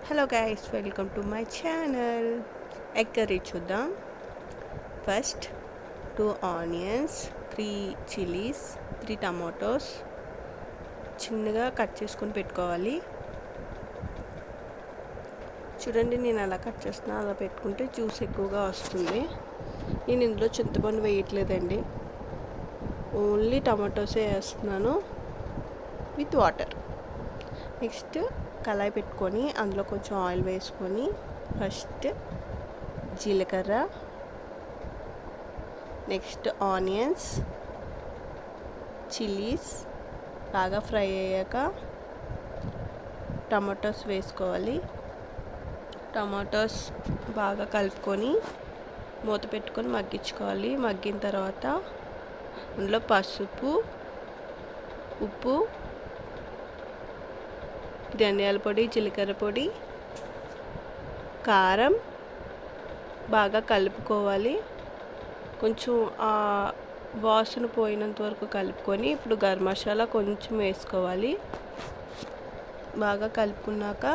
Hello guys, welcome to my channel. Egg curry చూద్దాం. First 2 onions, 3 chillies, 3 tomatoes చిన్నగా cut చేసుకొని పెట్టుకోవాలి. చూడండి, నేను అలా కట్ చేస్తున్నా. అలా పెట్టుకుంటే జ్యూస్ ఎక్కువగా వస్తుంది. నేను ఇందులో చింతపండు వేయట్లేదండి, ఓన్లీ టమాటోసే వేస్తున్నాను విత్ వాటర్. నెక్స్ట్ కళాయి పెట్టుకొని అందులో కొంచెం ఆయిల్ వేసుకొని ఫస్ట్ జీలకర్ర, నెక్స్ట్ ఆనియన్స్, చిల్లీస్ బాగా ఫ్రై అయ్యాక టమాటోస్ వేసుకోవాలి. టమాటోస్ బాగా కలుపుకొని మూత పెట్టుకొని మగ్గించుకోవాలి. మగ్గిన తర్వాత అందులో పసుపు, ఉప్పు, ధనియాల పొడి, జీలకర్ర పొడి, కారం బాగా కలుపుకోవాలి. కొంచెం ఆ వాసన పోయినంత వరకు కలుపుకొని ఇప్పుడు గరం మసాలా కొంచెం వేసుకోవాలి. బాగా కలుపుకున్నాక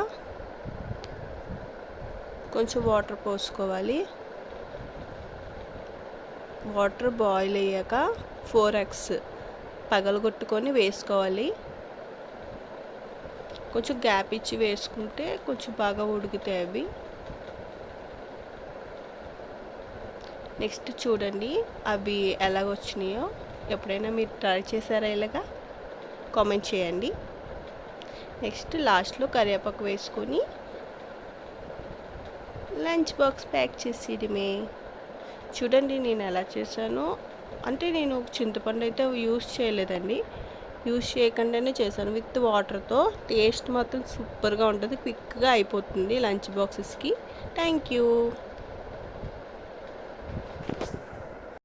కొంచెం వాటర్ పోసుకోవాలి. వాటర్ బాయిల్ అయ్యాక 4 eggs పగలగొట్టుకొని వేసుకోవాలి. కొంచెం గ్యాప్ ఇచ్చి వేసుకుంటే కొంచెం బాగా ఉడుకుతాయి అవి. నెక్స్ట్ చూడండి అవి ఎలాగొచ్చినాయో. ఎప్పుడైనా మీరు ట్రై చేశారా ఇలాగా? కామెంట్ చేయండి. నెక్స్ట్ లాస్ట్లో కరివేపాకు వేసుకొని లంచ్ బాక్స్ ప్యాక్ చేసేయడమే. చూడండి నేను ఎలా చేశానో. అంటే నేను చింతపండు అయితే యూస్ చేయలేదండి, యూస్ చేయకుండానే చేశాను విత్ వాటర్తో. టేస్ట్ మాత్రం సూపర్గా ఉంటుంది, క్విక్గా అయిపోతుంది లంచ్ బాక్సెస్కి. Thank you.